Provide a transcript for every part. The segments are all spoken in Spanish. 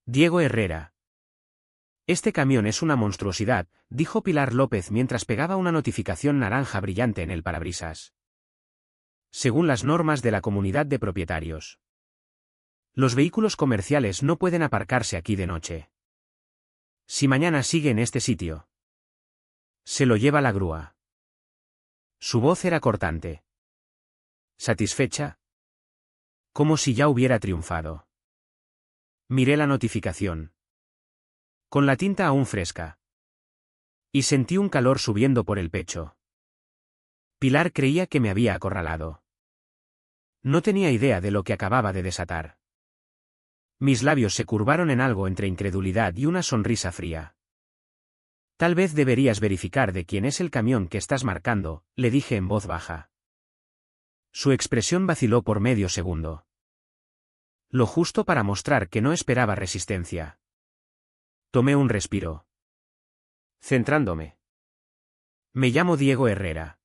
Diego Herrera. Este camión es una monstruosidad, dijo Pilar López mientras pegaba una notificación naranja brillante en el parabrisas. Según las normas de la comunidad de propietarios, los vehículos comerciales no pueden aparcarse aquí de noche. Si mañana sigue en este sitio, se lo lleva la grúa. Su voz era cortante. ¿Satisfecha? Como si ya hubiera triunfado. Miré la notificación. Con la tinta aún fresca. Y sentí un calor subiendo por el pecho. Pilar creía que me había acorralado. No tenía idea de lo que acababa de desatar. Mis labios se curvaron en algo entre incredulidad y una sonrisa fría. Tal vez deberías verificar de quién es el camión que estás marcando, le dije en voz baja. Su expresión vaciló por medio segundo. Lo justo para mostrar que no esperaba resistencia. Tomé un respiro. Centrándome. Me llamo Diego Herrera.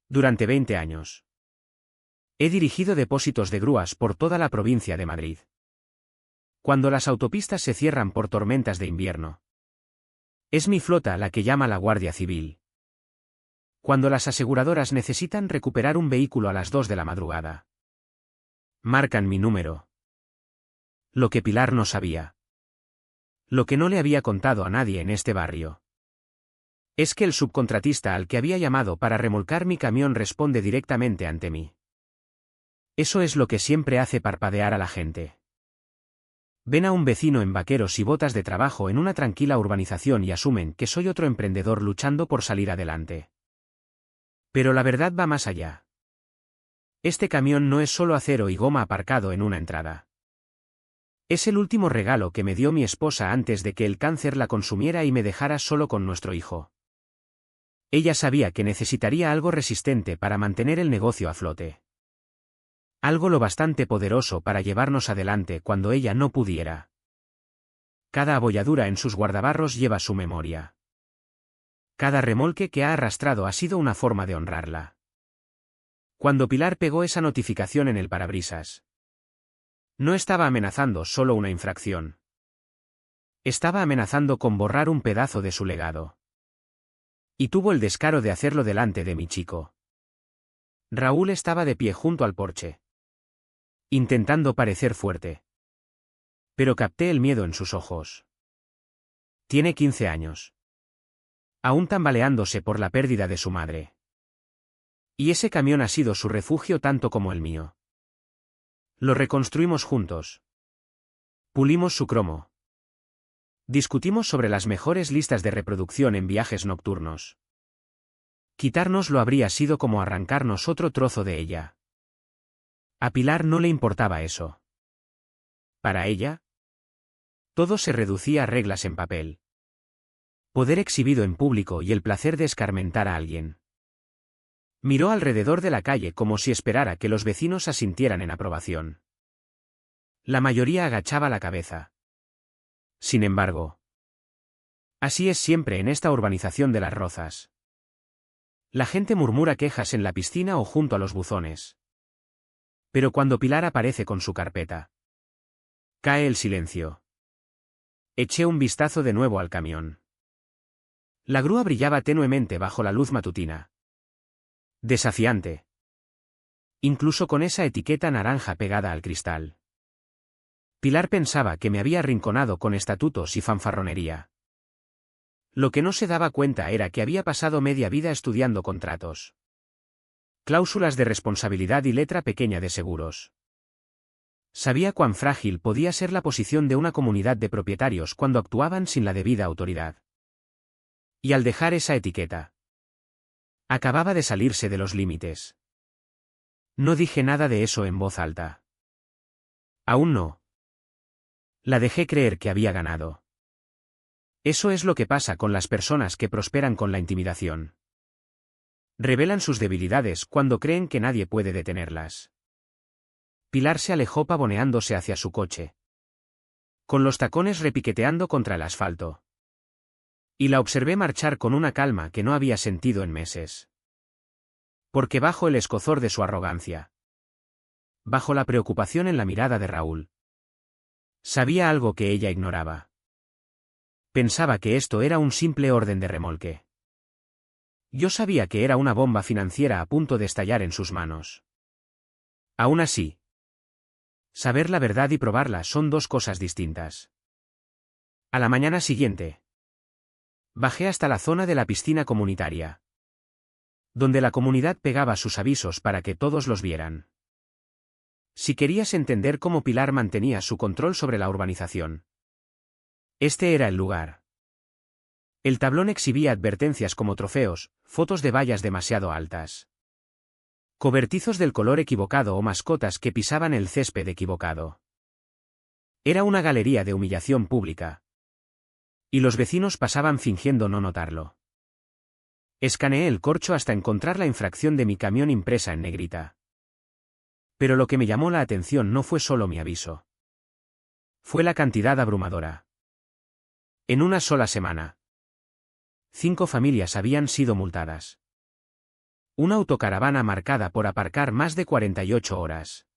Durante 20 años. He dirigido depósitos de grúas por toda la provincia de Madrid. Cuando las autopistas se cierran por tormentas de invierno, es mi flota la que llama a la Guardia Civil. Cuando las aseguradoras necesitan recuperar un vehículo a las 2 de la madrugada, marcan mi número. Lo que Pilar no sabía. Lo que no le había contado a nadie en este barrio. Es que el subcontratista al que había llamado para remolcar mi camión responde directamente ante mí. Eso es lo que siempre hace parpadear a la gente. Ven a un vecino en vaqueros y botas de trabajo en una tranquila urbanización y asumen que soy otro emprendedor luchando por salir adelante. Pero la verdad va más allá. Este camión no es solo acero y goma aparcado en una entrada. Es el último regalo que me dio mi esposa antes de que el cáncer la consumiera y me dejara solo con nuestro hijo. Ella sabía que necesitaría algo resistente para mantener el negocio a flote. Algo lo bastante poderoso para llevarnos adelante cuando ella no pudiera. Cada abolladura en sus guardabarros lleva su memoria. Cada remolque que ha arrastrado ha sido una forma de honrarla. Cuando Pilar pegó esa notificación en el parabrisas, no estaba amenazando solo una infracción. Estaba amenazando con borrar un pedazo de su legado. Y tuvo el descaro de hacerlo delante de mi chico. Raúl estaba de pie junto al porche, intentando parecer fuerte. Pero capté el miedo en sus ojos. Tiene 15 años. Aún tambaleándose por la pérdida de su madre. Y ese camión ha sido su refugio tanto como el mío. Lo reconstruimos juntos. Pulimos su cromo. Discutimos sobre las mejores listas de reproducción en viajes nocturnos. Quitárnoslo habría sido como arrancarnos otro trozo de ella. A Pilar no le importaba eso. Para ella, todo se reducía a reglas en papel. Poder exhibido en público y el placer de escarmentar a alguien. Miró alrededor de la calle como si esperara que los vecinos asintieran en aprobación. La mayoría agachaba la cabeza. Sin embargo, así es siempre en esta urbanización de Las Rozas. La gente murmura quejas en la piscina o junto a los buzones. Pero cuando Pilar aparece con su carpeta, cae el silencio. Eché un vistazo de nuevo al camión. La grúa brillaba tenuemente bajo la luz matutina. Desafiante. Incluso con esa etiqueta naranja pegada al cristal. Pilar pensaba que me había arrinconado con estatutos y fanfarronería. Lo que no se daba cuenta era que había pasado media vida estudiando contratos. Cláusulas de responsabilidad y letra pequeña de seguros. Sabía cuán frágil podía ser la posición de una comunidad de propietarios cuando actuaban sin la debida autoridad. Y al dejar esa etiqueta, acababa de salirse de los límites. No dije nada de eso en voz alta. Aún no. La dejé creer que había ganado. Eso es lo que pasa con las personas que prosperan con la intimidación. Revelan sus debilidades cuando creen que nadie puede detenerlas. Pilar se alejó pavoneándose hacia su coche, con los tacones repiqueteando contra el asfalto. Y la observé marchar con una calma que no había sentido en meses. Porque bajo el escozor de su arrogancia, bajo la preocupación en la mirada de Raúl, Sabía algo que ella ignoraba. Pensaba que esto era un simple orden de remolque. Yo sabía que era una bomba financiera a punto de estallar en sus manos. Aún así, saber la verdad y probarla son dos cosas distintas. A la mañana siguiente, bajé hasta la zona de la piscina comunitaria, donde la comunidad pegaba sus avisos para que todos los vieran. Si querías entender cómo Pilar mantenía su control sobre la urbanización, este era el lugar. El tablón exhibía advertencias como trofeos, fotos de vallas demasiado altas, cobertizos del color equivocado o mascotas que pisaban el césped equivocado. Era una galería de humillación pública. Y los vecinos pasaban fingiendo no notarlo. Escaneé el corcho hasta encontrar la infracción de mi camión impresa en negrita. Pero lo que me llamó la atención no fue solo mi aviso. Fue la cantidad abrumadora. En una sola semana, 5 familias habían sido multadas. Una autocaravana marcada por aparcar más de 48 horas.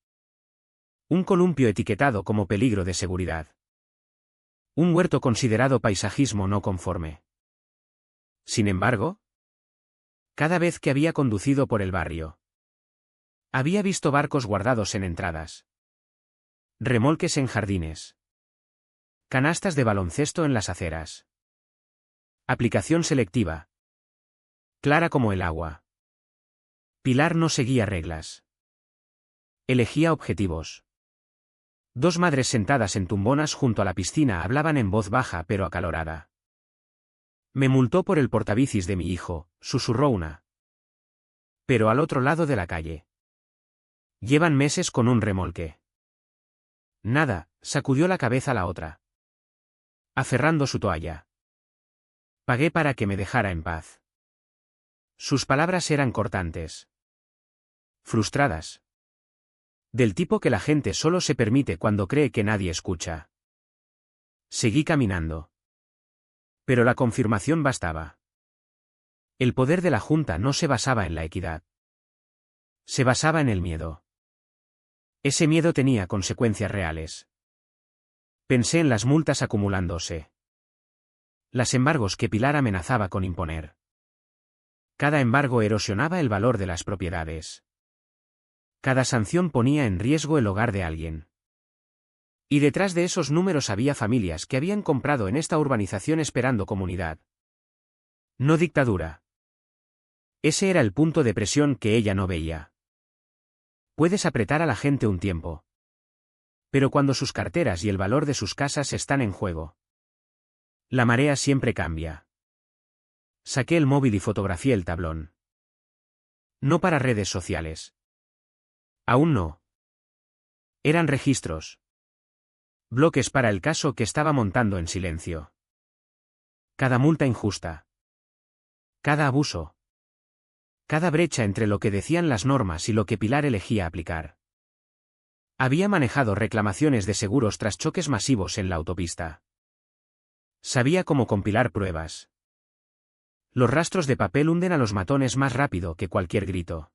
Un columpio etiquetado como peligro de seguridad. Un huerto considerado paisajismo no conforme. Sin embargo, cada vez que había conducido por el barrio, había visto barcos guardados en entradas, remolques en jardines, canastas de baloncesto en las aceras. Aplicación selectiva. Clara como el agua. Pilar no seguía reglas. Elegía objetivos. 2 madres sentadas en tumbonas junto a la piscina hablaban en voz baja pero acalorada. Me multó por el portabicis de mi hijo, susurró una. Pero al otro lado de la calle. Llevan meses con un remolque. Nada, sacudió la cabeza la otra, aferrando su toalla. Pagué para que me dejara en paz. Sus palabras eran cortantes. Frustradas. Del tipo que la gente solo se permite cuando cree que nadie escucha. Seguí caminando. Pero la confirmación bastaba. El poder de la Junta no se basaba en la equidad. Se basaba en el miedo. Ese miedo tenía consecuencias reales. Pensé en las multas acumulándose. Los embargos que Pilar amenazaba con imponer. Cada embargo erosionaba el valor de las propiedades. Cada sanción ponía en riesgo el hogar de alguien. Y detrás de esos números había familias que habían comprado en esta urbanización esperando comunidad. No dictadura. Ese era el punto de presión que ella no veía. Puedes apretar a la gente un tiempo. Pero cuando sus carteras y el valor de sus casas están en juego, la marea siempre cambia. Saqué el móvil y fotografié el tablón. No para redes sociales. Aún no. Eran registros. Bloques para el caso que estaba montando en silencio. Cada multa injusta. Cada abuso. Cada brecha entre lo que decían las normas y lo que Pilar elegía aplicar. Había manejado reclamaciones de seguros tras choques masivos en la autopista. Sabía cómo compilar pruebas. Los rastros de papel hunden a los matones más rápido que cualquier grito.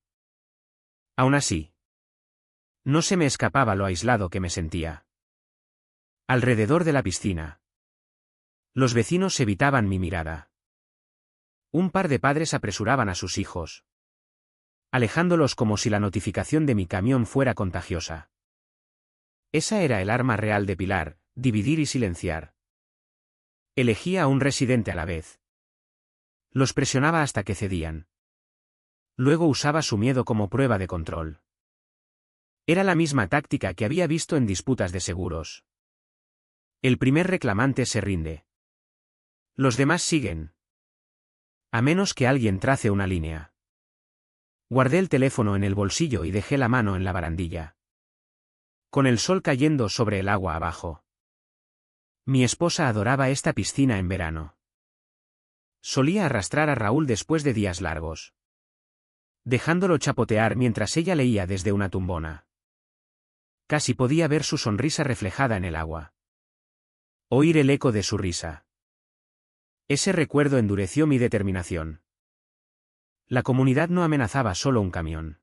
Aún así, no se me escapaba lo aislado que me sentía. Alrededor de la piscina, los vecinos evitaban mi mirada. Un par de padres apresuraban a sus hijos, alejándolos como si la notificación de mi camión fuera contagiosa. Esa era el arma real de Pilar, dividir y silenciar. Elegía a un residente a la vez. Los presionaba hasta que cedían. Luego usaba su miedo como prueba de control. Era la misma táctica que había visto en disputas de seguros. El primer reclamante se rinde. Los demás siguen. A menos que alguien trace una línea. Guardé el teléfono en el bolsillo y dejé la mano en la barandilla. Con el sol cayendo sobre el agua abajo. Mi esposa adoraba esta piscina en verano. Solía arrastrar a Raúl después de días largos, dejándolo chapotear mientras ella leía desde una tumbona. Casi podía ver su sonrisa reflejada en el agua. Oír el eco de su risa. Ese recuerdo endureció mi determinación. La comunidad no amenazaba solo un camión.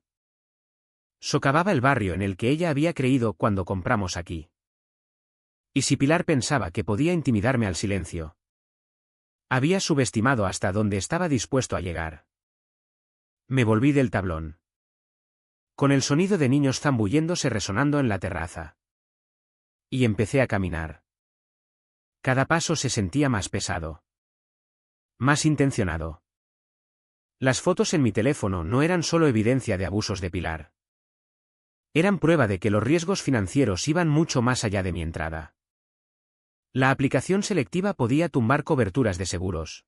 Socavaba el barrio en el que ella había creído cuando compramos aquí. ¿Y si Pilar pensaba que podía intimidarme al silencio? Había subestimado hasta dónde estaba dispuesto a llegar. Me volví del tablón. Con el sonido de niños zambulléndose resonando en la terraza. Y empecé a caminar. Cada paso se sentía más pesado. Más intencionado. Las fotos en mi teléfono no eran solo evidencia de abusos de Pilar. Eran prueba de que los riesgos financieros iban mucho más allá de mi entrada. La aplicación selectiva podía tumbar coberturas de seguros.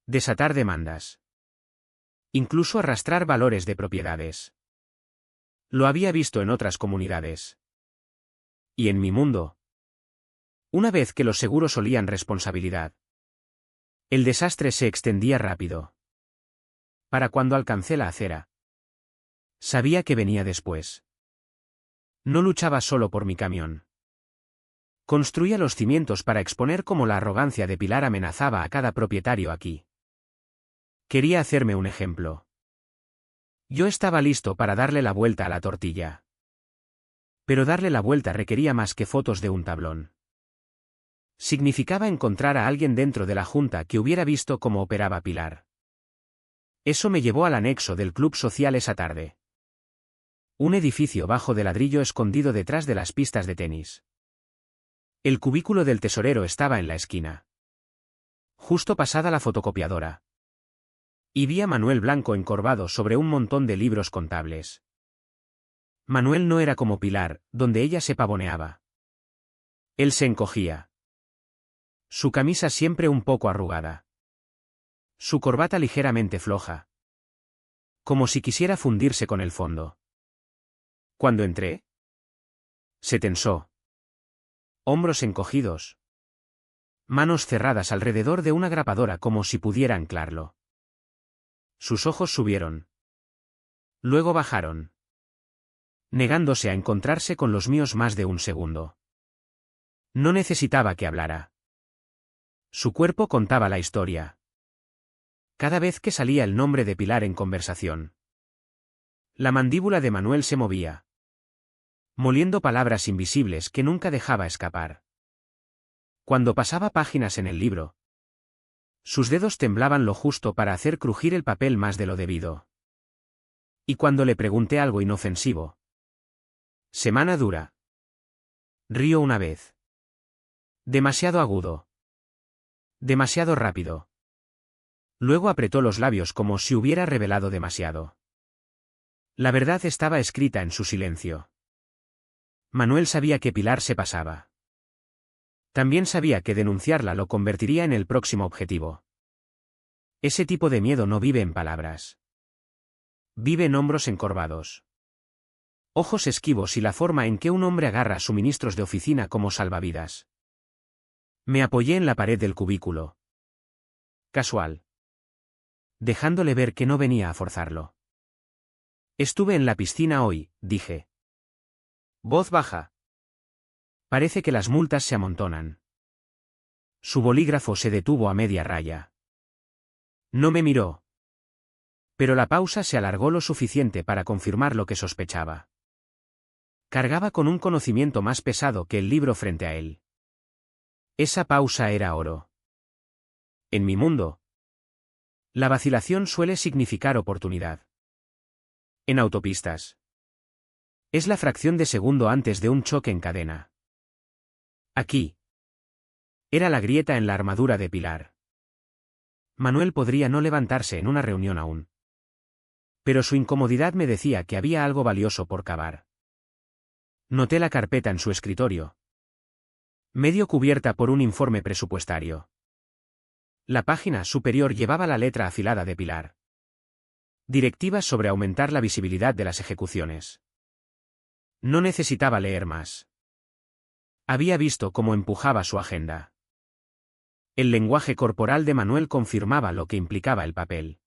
Desatar demandas. Incluso arrastrar valores de propiedades. Lo había visto en otras comunidades. Y en mi mundo. Una vez que los seguros olían responsabilidad. El desastre se extendía rápido. Para cuando alcancé la acera. Sabía que venía después. No luchaba solo por mi camión. Construía los cimientos para exponer cómo la arrogancia de Pilar amenazaba a cada propietario aquí. Quería hacerme un ejemplo. Yo estaba listo para darle la vuelta a la tortilla. Pero darle la vuelta requería más que fotos de un tablón. Significaba encontrar a alguien dentro de la junta que hubiera visto cómo operaba Pilar. Eso me llevó al anexo del club social esa tarde. Un edificio bajo de ladrillo escondido detrás de las pistas de tenis. El cubículo del tesorero estaba en la esquina. Justo pasada la fotocopiadora. Y vi a Manuel Blanco encorvado sobre un montón de libros contables. Manuel no era como Pilar, donde ella se pavoneaba. Él se encogía. Su camisa siempre un poco arrugada. Su corbata ligeramente floja. Como si quisiera fundirse con el fondo. Cuando entré, se tensó. Hombros encogidos. Manos cerradas alrededor de una grapadora como si pudiera anclarlo. Sus ojos subieron. Luego bajaron. Negándose a encontrarse con los míos más de un segundo. No necesitaba que hablara. Su cuerpo contaba la historia. Cada vez que salía el nombre de Pilar en conversación. La mandíbula de Manuel se movía. Moliendo palabras invisibles que nunca dejaba escapar. Cuando pasaba páginas en el libro. Sus dedos temblaban lo justo para hacer crujir el papel más de lo debido. Y cuando le pregunté algo inofensivo. Semana dura. Río una vez. Demasiado agudo. Demasiado rápido. Luego apretó los labios como si hubiera revelado demasiado. La verdad estaba escrita en su silencio. Manuel sabía que Pilar se pasaba. También sabía que denunciarla lo convertiría en el próximo objetivo. Ese tipo de miedo no vive en palabras. Vive en hombros encorvados. Ojos esquivos y la forma en que un hombre agarra suministros de oficina como salvavidas. Me apoyé en la pared del cubículo. Casual. Dejándole ver que no venía a forzarlo. Estuve en la piscina hoy, dije. Voz baja. Parece que las multas se amontonan. Su bolígrafo se detuvo a media raya. No me miró. Pero la pausa se alargó lo suficiente para confirmar lo que sospechaba. Cargaba con un conocimiento más pesado que el libro frente a él. Esa pausa era oro. En mi mundo, la vacilación suele significar oportunidad. En autopistas. Es la fracción de segundo antes de un choque en cadena. Aquí. Era la grieta en la armadura de Pilar. Manuel podría no levantarse en una reunión aún. Pero su incomodidad me decía que había algo valioso por cavar. Noté la carpeta en su escritorio. Medio cubierta por un informe presupuestario. La página superior llevaba la letra afilada de Pilar. Directivas sobre aumentar la visibilidad de las ejecuciones. No necesitaba leer más. Había visto cómo empujaba su agenda. El lenguaje corporal de Manuel confirmaba lo que implicaba el papel.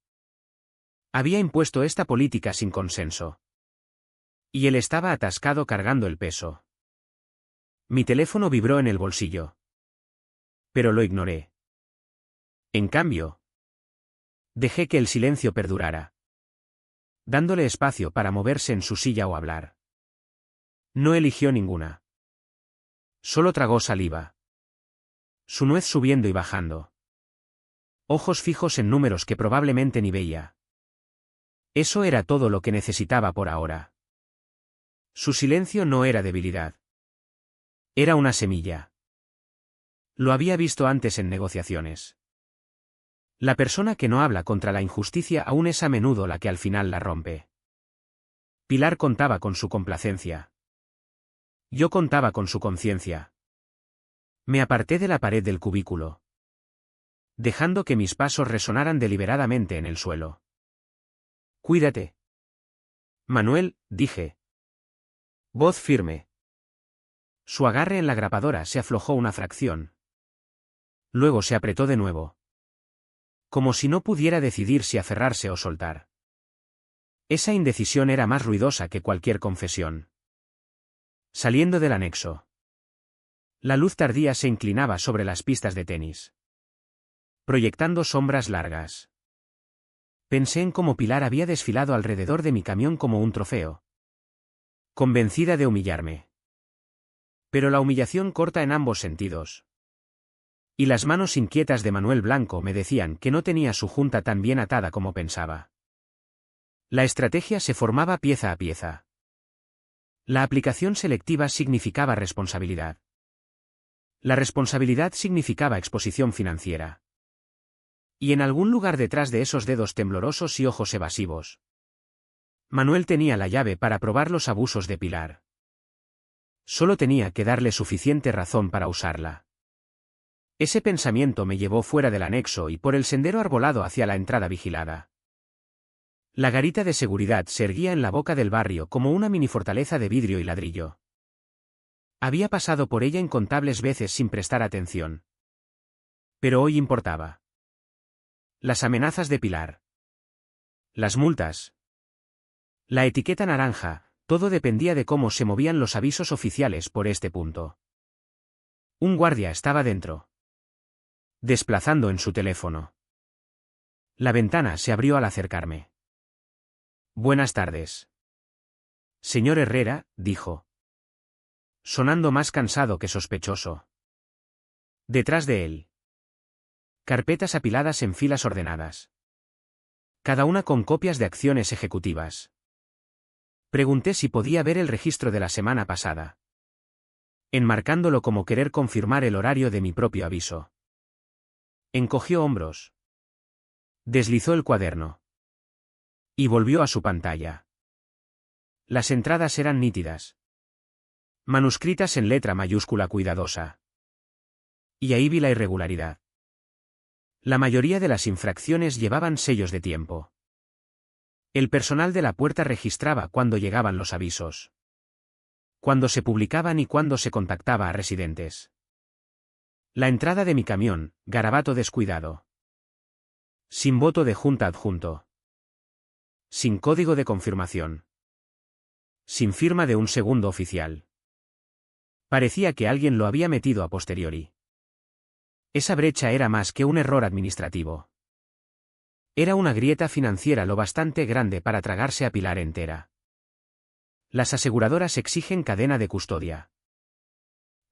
Había impuesto esta política sin consenso. Y él estaba atascado cargando el peso. Mi teléfono vibró en el bolsillo. Pero lo ignoré. En cambio, dejé que el silencio perdurara. Dándole espacio para moverse en su silla o hablar. No eligió ninguna. Solo tragó saliva. Su nuez subiendo y bajando. Ojos fijos en números que probablemente ni veía. Eso era todo lo que necesitaba por ahora. Su silencio no era debilidad. Era una semilla. Lo había visto antes en negociaciones. La persona que no habla contra la injusticia aún es a menudo la que al final la rompe. Pilar contaba con su complacencia. Yo contaba con su conciencia. Me aparté de la pared del cubículo, dejando que mis pasos resonaran deliberadamente en el suelo. Cuídate. Manuel, dije. Voz firme. Su agarre en la grapadora se aflojó una fracción. Luego se apretó de nuevo. Como si no pudiera decidir si aferrarse o soltar. Esa indecisión era más ruidosa que cualquier confesión. Saliendo del anexo. La luz tardía se inclinaba sobre las pistas de tenis, proyectando sombras largas. Pensé en cómo Pilar había desfilado alrededor de mi camión como un trofeo, convencida de humillarme. Pero la humillación corta en ambos sentidos. Y las manos inquietas de Manuel Blanco me decían que no tenía su junta tan bien atada como pensaba. La estrategia se formaba pieza a pieza. La aplicación selectiva significaba responsabilidad. La responsabilidad significaba exposición financiera. Y en algún lugar detrás de esos dedos temblorosos y ojos evasivos, Manuel tenía la llave para probar los abusos de Pilar. Solo tenía que darle suficiente razón para usarla. Ese pensamiento me llevó fuera del anexo y por el sendero arbolado hacia la entrada vigilada. La garita de seguridad se erguía en la boca del barrio como una mini fortaleza de vidrio y ladrillo. Había pasado por ella incontables veces sin prestar atención. Pero hoy importaba. Las amenazas de Pilar. Las multas. La etiqueta naranja, todo dependía de cómo se movían los avisos oficiales por este punto. Un guardia estaba dentro, desplazando en su teléfono. La ventana se abrió al acercarme. Buenas tardes. Señor Herrera, dijo, sonando más cansado que sospechoso. Detrás de él. Carpetas apiladas en filas ordenadas. Cada una con copias de acciones ejecutivas. Pregunté si podía ver el registro de la semana pasada, enmarcándolo como querer confirmar el horario de mi propio aviso. Encogió hombros. Deslizó el cuaderno. Y volvió a su pantalla. Las entradas eran nítidas. Manuscritas en letra mayúscula cuidadosa. Y ahí vi la irregularidad. La mayoría de las infracciones llevaban sellos de tiempo. El personal de la puerta registraba cuándo llegaban los avisos, cuándo se publicaban y cuándo se contactaba a residentes. La entrada de mi camión, garabato descuidado. Sin voto de junta adjunto. Sin código de confirmación. Sin firma de un segundo oficial. Parecía que alguien lo había metido a posteriori. Esa brecha era más que un error administrativo. Era una grieta financiera lo bastante grande para tragarse a Pilar entera. Las aseguradoras exigen cadena de custodia.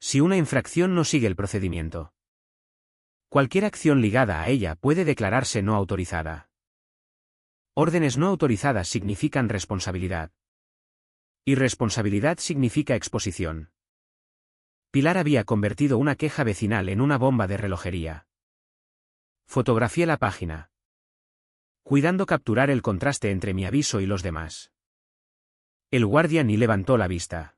Si una infracción no sigue el procedimiento, cualquier acción ligada a ella puede declararse no autorizada. Órdenes no autorizadas significan responsabilidad. Y responsabilidad significa exposición. Pilar había convertido una queja vecinal en una bomba de relojería. Fotografié la página, cuidando capturar el contraste entre mi aviso y los demás. El guardia ni levantó la vista.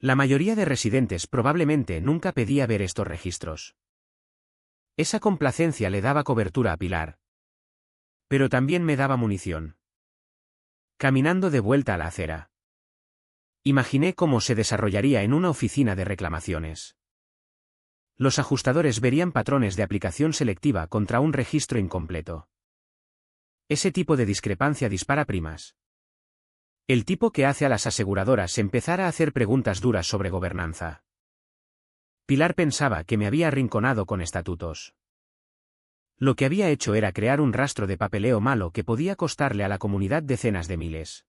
La mayoría de residentes probablemente nunca pedía ver estos registros. Esa complacencia le daba cobertura a Pilar. Pero también me daba munición. Caminando de vuelta a la acera, imaginé cómo se desarrollaría en una oficina de reclamaciones. Los ajustadores verían patrones de aplicación selectiva contra un registro incompleto. Ese tipo de discrepancia dispara primas. El tipo que hace a las aseguradoras empezar a hacer preguntas duras sobre gobernanza. Pilar pensaba que me había arrinconado con estatutos. Lo que había hecho era crear un rastro de papeleo malo que podía costarle a la comunidad decenas de miles.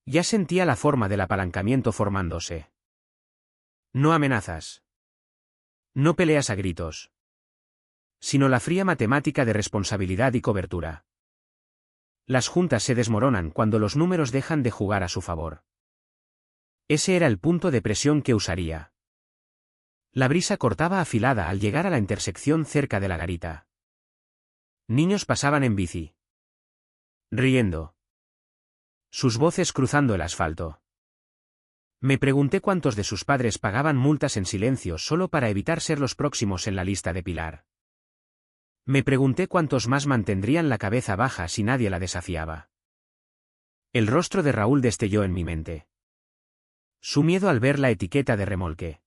Ya sentía la forma del apalancamiento formándose. No amenazas. No peleas a gritos. Sino la fría matemática de responsabilidad y cobertura. Las juntas se desmoronan cuando los números dejan de jugar a su favor. Ese era el punto de presión que usaría. La brisa cortaba afilada al llegar a la intersección cerca de la garita. Niños pasaban en bici. Riendo. Sus voces cruzando el asfalto. Me pregunté cuántos de sus padres pagaban multas en silencio solo para evitar ser los próximos en la lista de Pilar. Me pregunté cuántos más mantendrían la cabeza baja si nadie la desafiaba. El rostro de Raúl destelló en mi mente. Su miedo al ver la etiqueta de remolque.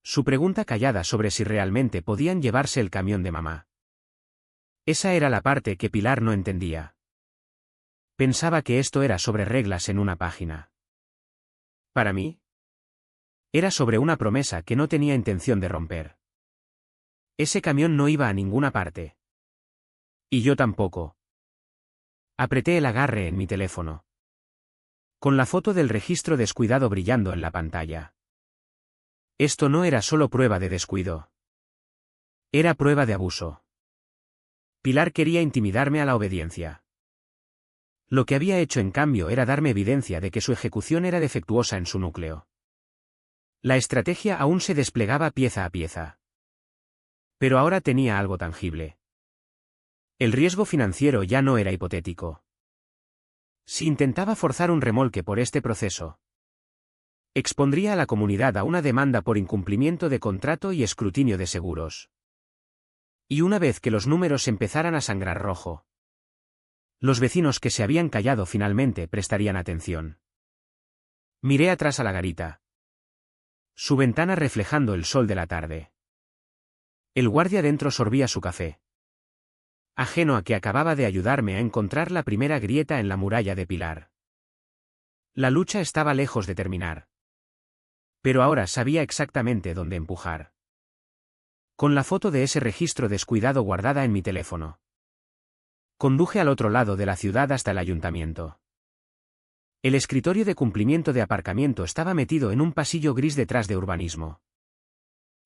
Su pregunta callada sobre si realmente podían llevarse el camión de mamá. Esa era la parte que Pilar no entendía. Pensaba que esto era sobre reglas en una página. Para mí, era sobre una promesa que no tenía intención de romper. Ese camión no iba a ninguna parte. Y yo tampoco. Apreté el agarre en mi teléfono. Con la foto del registro descuidado brillando en la pantalla. Esto no era solo prueba de descuido. Era prueba de abuso. Pilar quería intimidarme a la obediencia. Lo que había hecho en cambio era darme evidencia de que su ejecución era defectuosa en su núcleo. La estrategia aún se desplegaba pieza a pieza. Pero ahora tenía algo tangible. El riesgo financiero ya no era hipotético. Si intentaba forzar un remolque por este proceso, expondría a la comunidad a una demanda por incumplimiento de contrato y escrutinio de seguros. Y una vez que los números empezaran a sangrar rojo, los vecinos que se habían callado finalmente prestarían atención. Miré atrás a la garita. Su ventana reflejando el sol de la tarde. El guardia dentro sorbía su café. Ajeno a que acababa de ayudarme a encontrar la primera grieta en la muralla de Pilar. La lucha estaba lejos de terminar. Pero ahora sabía exactamente dónde empujar. Con la foto de ese registro descuidado guardada en mi teléfono. Conduje al otro lado de la ciudad hasta el ayuntamiento. El escritorio de cumplimiento de aparcamiento estaba metido en un pasillo gris detrás de urbanismo.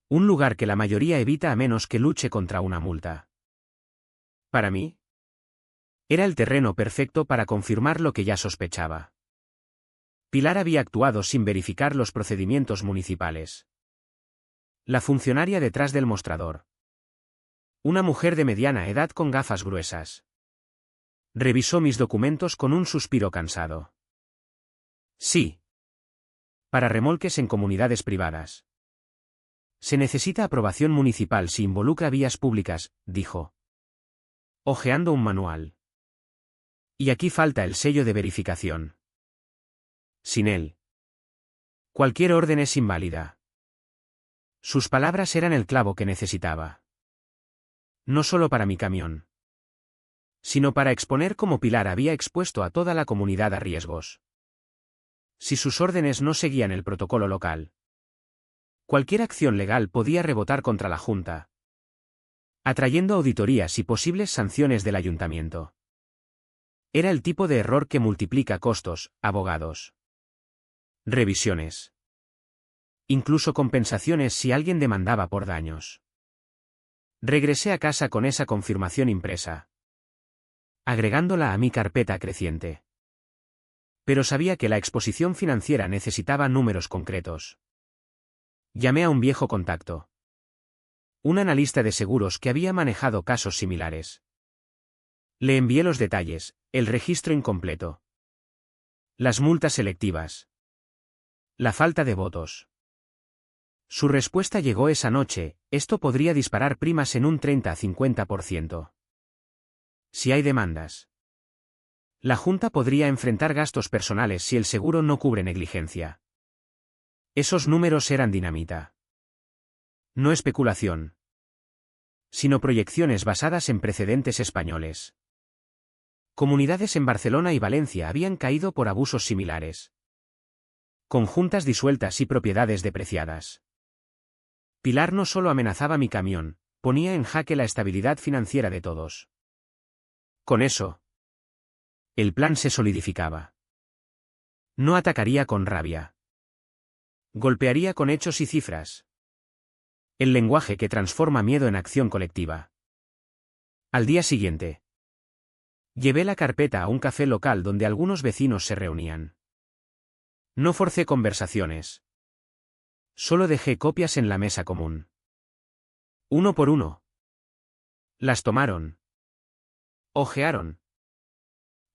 Un lugar que la mayoría evita a menos que luche contra una multa. Para mí, era el terreno perfecto para confirmar lo que ya sospechaba. Pilar había actuado sin verificar los procedimientos municipales. La funcionaria detrás del mostrador. Una mujer de mediana edad con gafas gruesas. Revisó mis documentos con un suspiro cansado. Sí. Para remolques en comunidades privadas. Se necesita aprobación municipal si involucra vías públicas, dijo. Hojeando un manual. Y aquí falta el sello de verificación. Sin él, cualquier orden es inválida. Sus palabras eran el clavo que necesitaba. No solo para mi camión, sino para exponer cómo Pilar había expuesto a toda la comunidad a riesgos. Si sus órdenes no seguían el protocolo local, cualquier acción legal podía rebotar contra la Junta, atrayendo auditorías y posibles sanciones del ayuntamiento. Era el tipo de error que multiplica costos, abogados, revisiones, incluso compensaciones si alguien demandaba por daños. Regresé a casa con esa confirmación impresa, agregándola a mi carpeta creciente. Pero sabía que la exposición financiera necesitaba números concretos. Llamé a un viejo contacto. Un analista de seguros que había manejado casos similares. Le envié los detalles, el registro incompleto, las multas selectivas, la falta de votos. Su respuesta llegó esa noche: esto podría disparar primas en un 30 a 50%. Si hay demandas, la Junta podría enfrentar gastos personales si el seguro no cubre negligencia. Esos números eran dinamita. No especulación, sino proyecciones basadas en precedentes españoles. Comunidades en Barcelona y Valencia habían caído por abusos similares. Conjuntas disueltas y propiedades depreciadas. Pilar no solo amenazaba mi camión, ponía en jaque la estabilidad financiera de todos. Con eso, el plan se solidificaba. No atacaría con rabia. Golpearía con hechos y cifras. El lenguaje que transforma miedo en acción colectiva. Al día siguiente. Llevé la carpeta a un café local donde algunos vecinos se reunían. No forcé conversaciones. Solo dejé copias en la mesa común. Uno por uno. Las tomaron. Ojearon.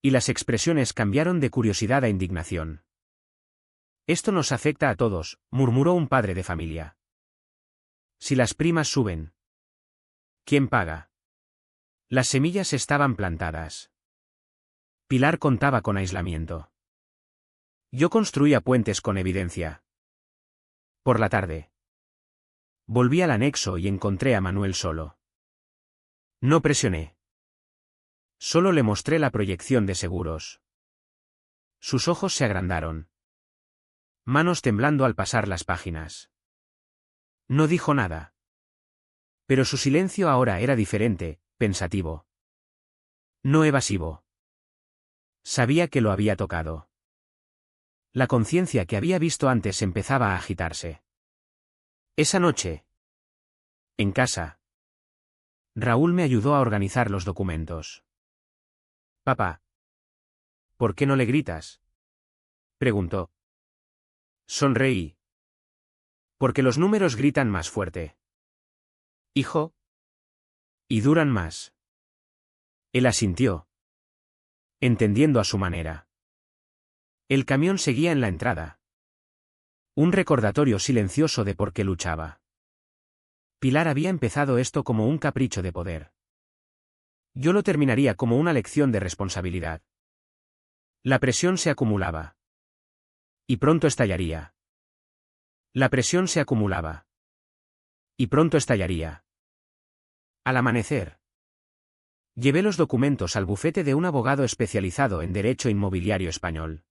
Y las expresiones cambiaron de curiosidad a indignación. Esto nos afecta a todos, murmuró un padre de familia. Si las primas suben, ¿quién paga? Las semillas estaban plantadas. Pilar contaba con aislamiento. Yo construía puentes con evidencia. Por la tarde. Volví al anexo y encontré a Manuel solo. No presioné. Solo le mostré la proyección de seguros. Sus ojos se agrandaron. Manos temblando al pasar las páginas. No dijo nada. Pero su silencio ahora era diferente, pensativo. No evasivo. Sabía que lo había tocado. La conciencia que había visto antes empezaba a agitarse. Esa noche. En casa. Raúl me ayudó a organizar los documentos. Papá. ¿Por qué no le gritas? Preguntó. Sonreí. Porque los números gritan más fuerte. Hijo. Y duran más. Él asintió. Entendiendo a su manera. El camión seguía en la entrada. Un recordatorio silencioso de por qué luchaba. Pilar había empezado esto como un capricho de poder. Yo lo terminaría como una lección de responsabilidad. La presión se acumulaba. Y pronto estallaría. La presión se acumulaba. Y pronto estallaría. Al amanecer. Llevé los documentos al bufete de un abogado especializado en derecho inmobiliario español.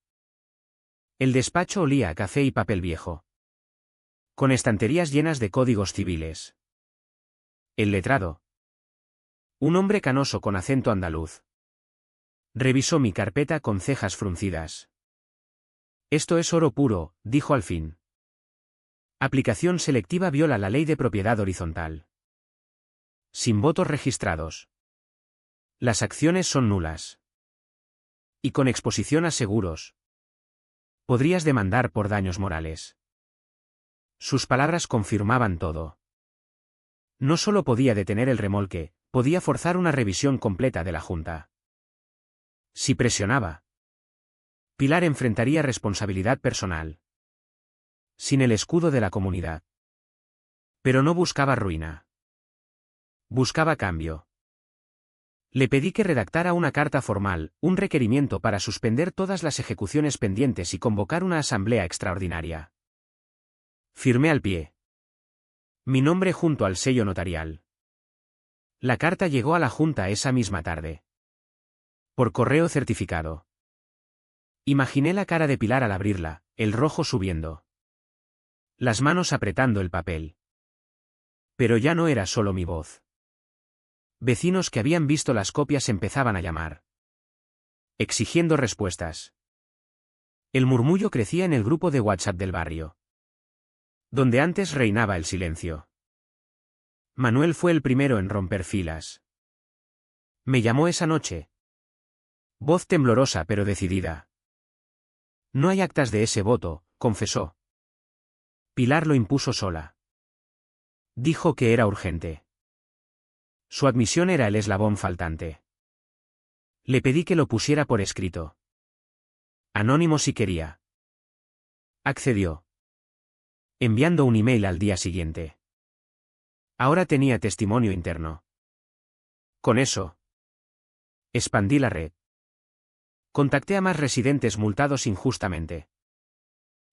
El despacho olía a café y papel viejo. Con estanterías llenas de códigos civiles. El letrado. Un hombre canoso con acento andaluz. Revisó mi carpeta con cejas fruncidas. Esto es oro puro, dijo al fin. Aplicación selectiva viola la ley de propiedad horizontal. Sin votos registrados. Las acciones son nulas. Y con exposición a seguros. Podrías demandar por daños morales. Sus palabras confirmaban todo. No solo podía detener el remolque, podía forzar una revisión completa de la Junta. Si presionaba, Pilar enfrentaría responsabilidad personal. Sin el escudo de la comunidad. Pero no buscaba ruina. Buscaba cambio. Le pedí que redactara una carta formal, un requerimiento para suspender todas las ejecuciones pendientes y convocar una asamblea extraordinaria. Firmé al pie. Mi nombre junto al sello notarial. La carta llegó a la Junta esa misma tarde. Por correo certificado. Imaginé la cara de Pilar al abrirla, el rojo subiendo. Las manos apretando el papel. Pero ya no era solo mi voz. Vecinos que habían visto las copias empezaban a llamar. Exigiendo respuestas. El murmullo crecía en el grupo de WhatsApp del barrio. Donde antes reinaba el silencio. Manuel fue el primero en romper filas. Me llamó esa noche. Voz temblorosa pero decidida. No hay actas de ese voto, confesó. Pilar lo impuso sola. Dijo que era urgente. Su admisión era el eslabón faltante. Le pedí que lo pusiera por escrito. Anónimo si quería. Accedió. Enviando un email al día siguiente. Ahora tenía testimonio interno. Con eso. Expandí la red. Contacté a más residentes multados injustamente.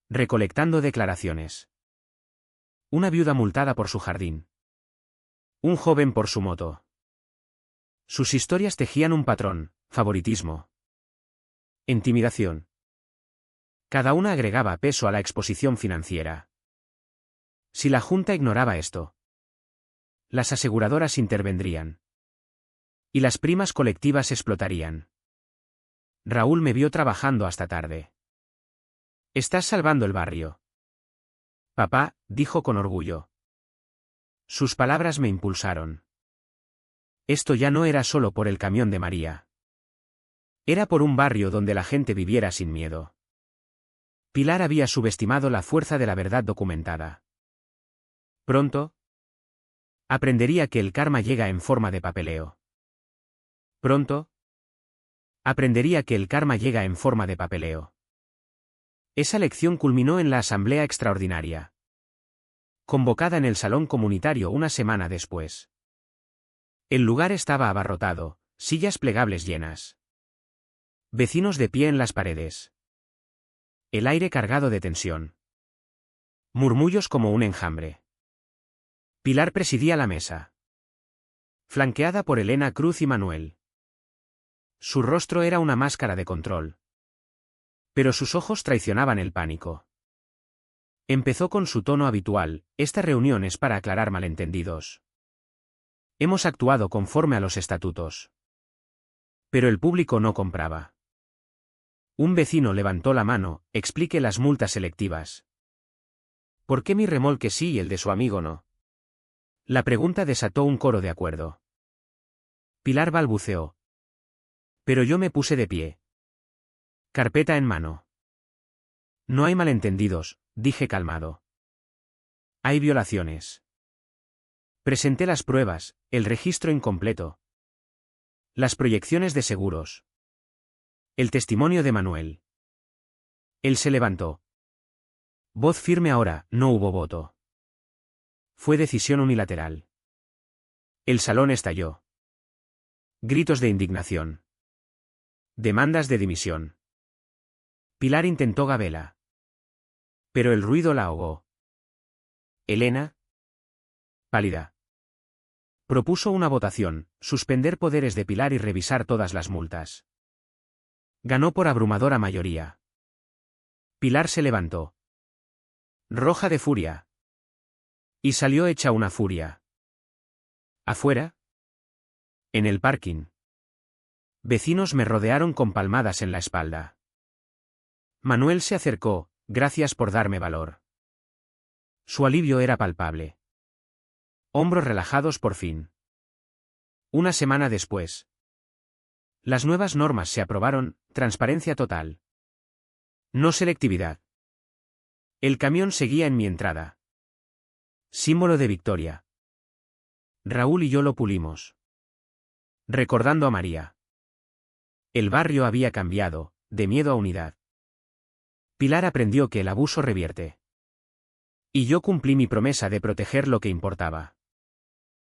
Recolectando declaraciones. Una viuda multada por su jardín. Un joven por su moto. Sus historias tejían un patrón, favoritismo. Intimidación. Cada una agregaba peso a la exposición financiera. Si la Junta ignoraba esto, las aseguradoras intervendrían. Y las primas colectivas explotarían. Raúl me vio trabajando hasta tarde. Estás salvando el barrio. Papá, dijo con orgullo. Sus palabras me impulsaron. Esto ya no era solo por el camión de María. Era por un barrio donde la gente viviera sin miedo. Pilar había subestimado la fuerza de la verdad documentada. Pronto, aprendería que el karma llega en forma de papeleo. Pronto, aprendería que el karma llega en forma de papeleo. Esa lección culminó en la asamblea extraordinaria, convocada en el salón comunitario una semana después. El lugar estaba abarrotado, sillas plegables llenas. Vecinos de pie en las paredes. El aire cargado de tensión. Murmullos como un enjambre. Pilar presidía la mesa, flanqueada por Elena Cruz y Manuel. Su rostro era una máscara de control, pero sus ojos traicionaban el pánico. Empezó con su tono habitual: esta reunión es para aclarar malentendidos. Hemos actuado conforme a los estatutos. Pero el público no compraba. Un vecino levantó la mano: explique las multas selectivas. ¿Por qué mi remolque sí y el de su amigo no? La pregunta desató un coro de acuerdo. Pilar balbuceó. Pero yo me puse de pie, carpeta en mano. No hay malentendidos, dije calmado. Hay violaciones. Presenté las pruebas, el registro incompleto, las proyecciones de seguros, el testimonio de Manuel. Él se levantó. Voz firme ahora: no hubo voto. Fue decisión unilateral. El salón estalló. Gritos de indignación. Demandas de dimisión. Pilar intentó gabela, pero el ruido la ahogó. Elena, pálida, propuso una votación: suspender poderes de Pilar y revisar todas las multas. Ganó por abrumadora mayoría. Pilar se levantó, roja de furia, y salió hecha una furia. Afuera, en el parking, vecinos me rodearon con palmadas en la espalda. Manuel se acercó: gracias por darme valor. Su alivio era palpable. Hombros relajados por fin. Una semana después. Las nuevas normas se aprobaron: transparencia total. No selectividad. El camión seguía en mi entrada. Símbolo de victoria. Raúl y yo lo pulimos, recordando a María. El barrio había cambiado, de miedo a unidad. Pilar aprendió que el abuso revierte. Y yo cumplí mi promesa de proteger lo que importaba.